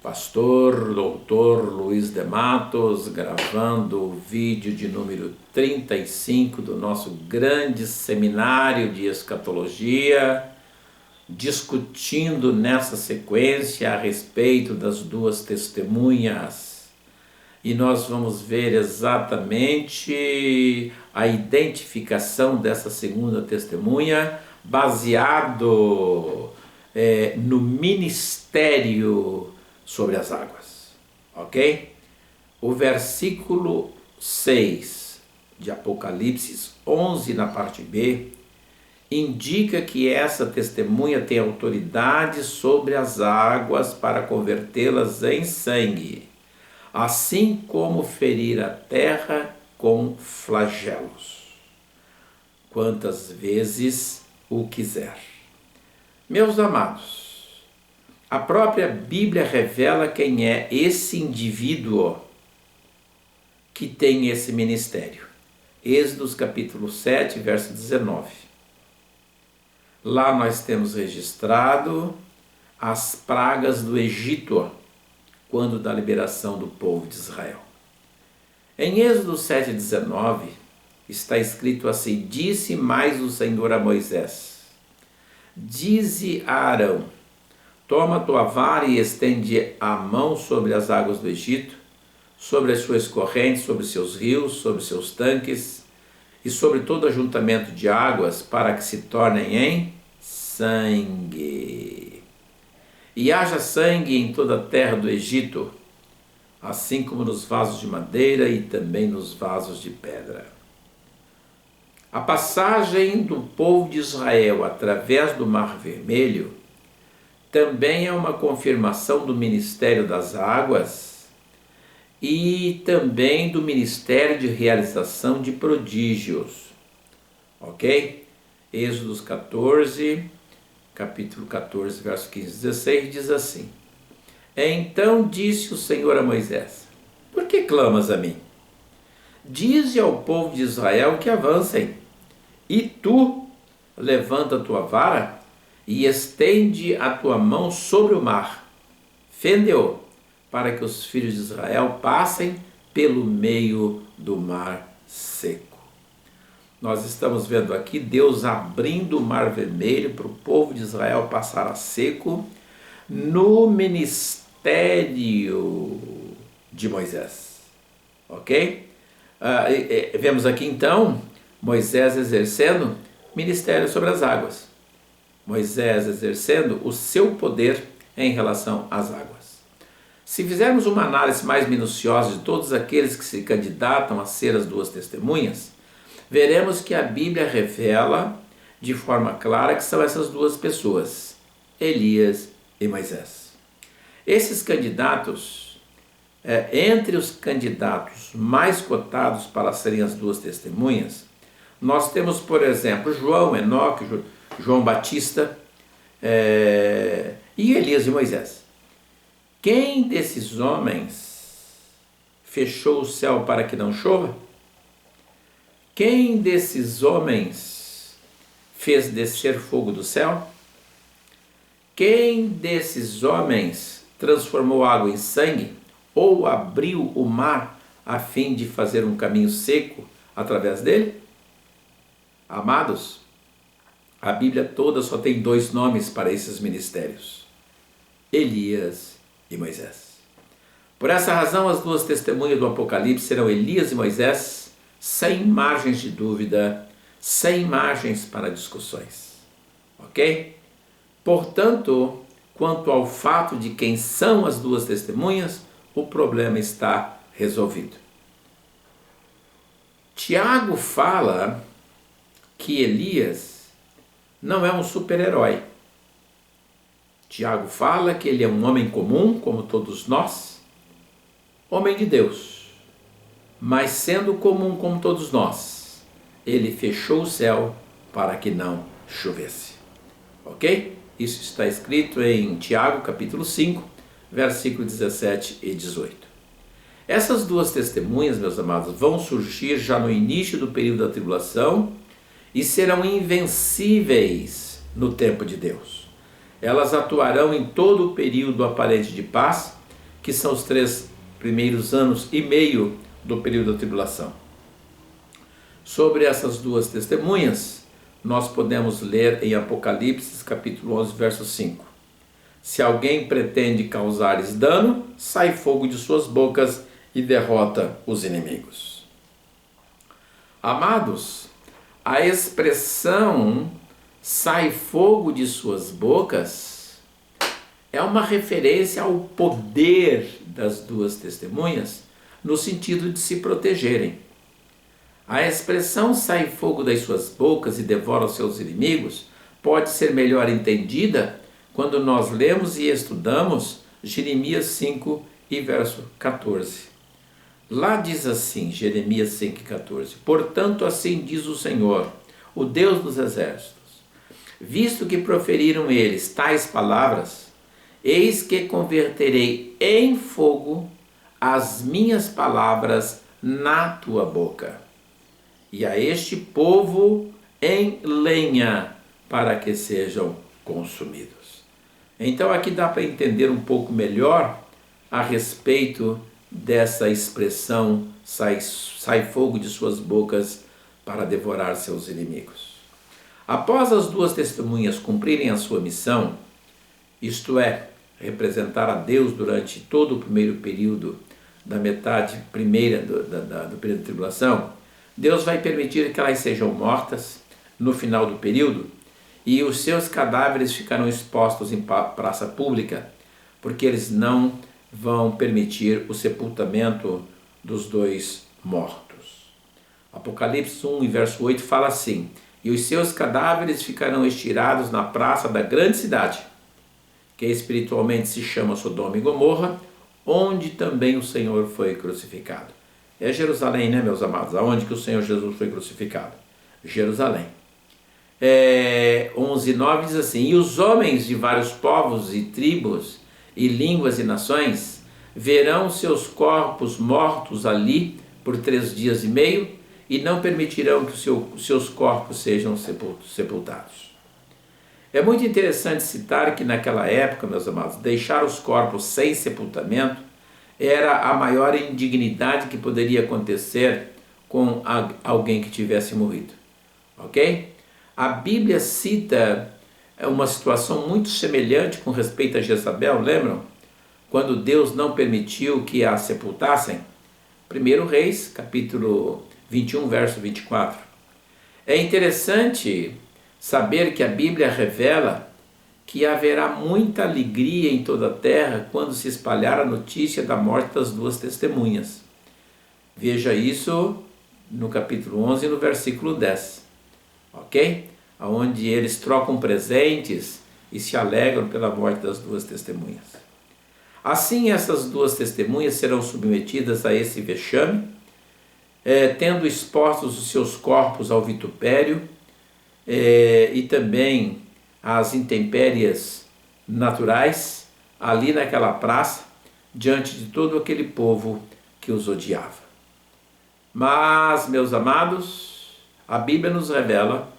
Pastor Doutor Luiz de Matos, gravando o vídeo de número 35 do nosso grande seminário de escatologia, discutindo nessa sequência a respeito das duas testemunhas. E nós vamos ver exatamente a identificação dessa segunda testemunha baseado no ministério sobre as águas, ok? O versículo 6 de Apocalipse 11, na parte B, indica que essa testemunha tem autoridade sobre as águas para convertê-las em sangue, assim como ferir a terra com flagelos, quantas vezes o quiser. Meus amados, a própria Bíblia revela quem é esse indivíduo que tem esse ministério. Êxodo capítulo 7, verso 19. Lá nós temos registrado as pragas do Egito, quando da liberação do povo de Israel. Em Êxodo 7,19 está escrito assim: disse mais o Senhor a Moisés: dize a Arão, toma tua vara e estende a mão sobre as águas do Egito, sobre as suas correntes, sobre seus rios, sobre seus tanques e sobre todo ajuntamento de águas, para que se tornem em sangue. E haja sangue em toda a terra do Egito, assim como nos vasos de madeira e também nos vasos de pedra. A passagem do povo de Israel através do Mar Vermelho também é uma confirmação do ministério das águas e também do ministério de realização de prodígios. Ok? Êxodo 14, capítulo 14, verso 15 e 16, diz assim: então disse o Senhor a Moisés: por que clamas a mim? Dize ao povo de Israel que avancem, e tu levanta a tua vara e estende a tua mão sobre o mar, fende-o, para que os filhos de Israel passem pelo meio do mar seco. Nós estamos vendo aqui Deus abrindo o mar vermelho para o povo de Israel passar a seco no ministério de Moisés, ok? Vemos aqui então Moisés exercendo ministério sobre as águas, Moisés exercendo o seu poder em relação às águas. Se fizermos uma análise mais minuciosa de todos aqueles que se candidatam a ser as duas testemunhas, veremos que a Bíblia revela de forma clara que são essas duas pessoas, Elias e Moisés. Esses candidatos, entre os candidatos mais cotados para serem as duas testemunhas, nós temos, por exemplo, João, Enoque, João Batista e Elias e Moisés. Quem desses homens fechou o céu para que não chova? Quem desses homens fez descer fogo do céu? Quem desses homens transformou água em sangue ou abriu o mar a fim de fazer um caminho seco através dele? Amados, a Bíblia toda só tem dois nomes para esses ministérios: Elias e Moisés. Por essa razão, as duas testemunhas do Apocalipse serão Elias e Moisés, sem margens de dúvida, sem margens para discussões. Ok? Portanto, quanto ao fato de quem são as duas testemunhas, o problema está resolvido. Tiago fala que Elias não é um super-herói. Tiago fala que ele é um homem comum, como todos nós, homem de Deus, mas sendo comum como todos nós, ele fechou o céu para que não chovesse. Ok? Isso está escrito em Tiago, capítulo 5, versículos 17 e 18. Essas duas testemunhas, meus amados, vão surgir já no início do período da tribulação e serão invencíveis no tempo de Deus. Elas atuarão em todo o período aparente de paz que são os 3 primeiros anos e meio do período da tribulação. Sobre essas duas testemunhas, nós podemos ler em Apocalipse, capítulo 11, verso 5. Se alguém pretende causar-lhes dano, sai fogo de suas bocas e derrota os inimigos. Amados, a expressão sai fogo de suas bocas é uma referência ao poder das duas testemunhas no sentido de se protegerem. A expressão sai fogo das suas bocas e devora os seus inimigos pode ser melhor entendida quando nós lemos e estudamos Jeremias 5 e verso 14. Lá diz assim, Jeremias 5 e 14: Portanto, assim diz o Senhor, o Deus dos exércitos, visto que proferiram eles tais palavras, eis que converterei em fogo as minhas palavras na tua boca, e a este povo em lenha, para que sejam consumidos. Então aqui dá para entender um pouco melhor a respeito dessa expressão sai fogo de suas bocas para devorar seus inimigos. Após as duas testemunhas cumprirem a sua missão, isto é, representar a Deus durante todo o primeiro período da metade primeira do período de tribulação, Deus vai permitir que elas sejam mortas no final do período e os seus cadáveres ficarão expostos em praça pública, porque eles não vão permitir o sepultamento dos dois mortos. Apocalipse 1, verso 8 fala assim: E os seus cadáveres ficarão estirados na praça da grande cidade, que espiritualmente se chama Sodoma e Gomorra, onde também o Senhor foi crucificado. É Jerusalém, né, meus amados? Aonde que o Senhor Jesus foi crucificado? Jerusalém. 11:9 diz assim: E os homens de vários povos e tribos e línguas e nações verão seus corpos mortos ali por 3 dias e meio e não permitirão que seus corpos sejam sepultados. É muito interessante citar que naquela época, meus amados, deixar os corpos sem sepultamento era a maior indignidade que poderia acontecer com alguém que tivesse morrido. Ok? A Bíblia cita uma situação muito semelhante com respeito a Jezabel, lembram? Quando Deus não permitiu que a sepultassem. 1 Reis, capítulo 21, verso 24. É interessante saber que a Bíblia revela que haverá muita alegria em toda a terra quando se espalhar a notícia da morte das duas testemunhas. Veja isso no capítulo 11, no versículo 10. Ok? Onde eles trocam presentes e se alegram pela morte das duas testemunhas. Assim, essas duas testemunhas serão submetidas a esse vexame, tendo expostos os seus corpos ao vitupério e também às intempéries naturais, ali naquela praça, diante de todo aquele povo que os odiava. Mas, meus amados, a Bíblia nos revela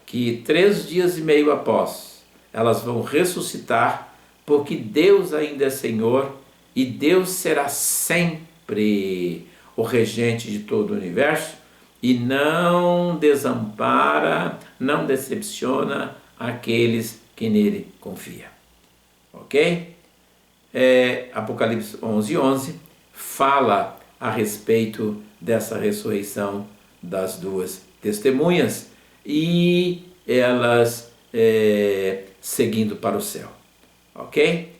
que 3 dias e meio após, elas vão ressuscitar, porque Deus ainda é Senhor e Deus será sempre o regente de todo o universo e não desampara, não decepciona aqueles que nele confiam. Ok? Apocalipse 11:11 fala a respeito dessa ressurreição das duas testemunhas e elas seguindo para o céu. Ok?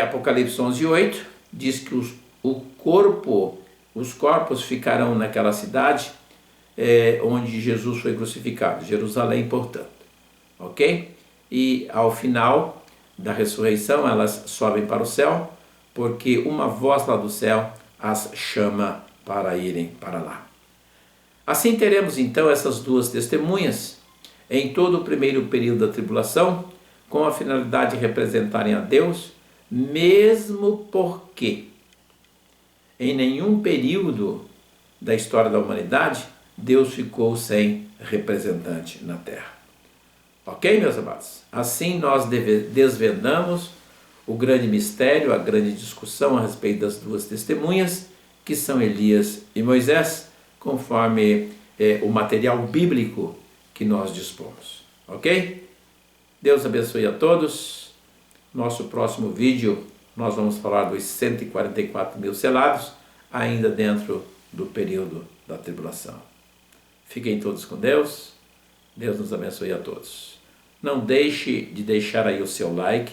Apocalipse 11:8 diz que os corpos ficarão naquela cidade onde Jesus foi crucificado, Jerusalém, portanto. Ok? E ao final da ressurreição elas sobem para o céu, porque uma voz lá do céu as chama para irem para lá. Assim teremos então essas duas testemunhas em todo o primeiro período da tribulação, com a finalidade de representarem a Deus, mesmo porque em nenhum período da história da humanidade Deus ficou sem representante na terra. Ok, meus amados? Assim nós desvendamos o grande mistério, a grande discussão a respeito das duas testemunhas, que são Elias e Moisés, conforme o material bíblico que nós dispomos. Ok? Deus abençoe a todos. Nosso próximo vídeo nós vamos falar dos 144 mil selados, ainda dentro do período da tribulação. Fiquem todos com Deus. Deus nos abençoe a todos. Não deixe de deixar aí o seu like,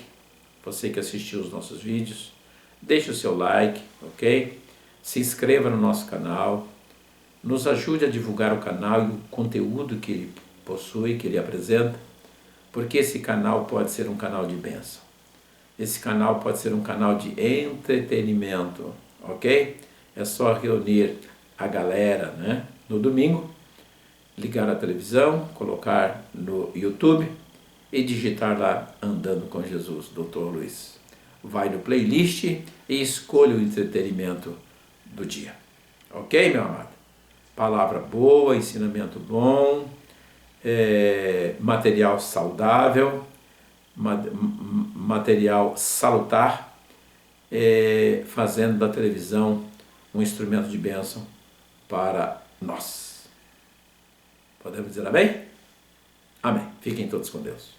você que assistiu os nossos vídeos. Deixe o seu like, ok? Se inscreva no nosso canal. Nos ajude a divulgar o canal e o conteúdo que ele possui, que ele apresenta, porque esse canal pode ser um canal de bênção. Esse canal pode ser um canal de entretenimento, ok? É só reunir a galera, né, no domingo, ligar a televisão, colocar no YouTube e digitar lá Andando com Jesus, Dr. Luiz. Vai no playlist e escolha o entretenimento do dia. Ok, meu amado? Palavra boa, ensinamento bom, material saudável, material salutar, fazendo da televisão um instrumento de bênção para nós. Podemos dizer amém? Amém. Fiquem todos com Deus.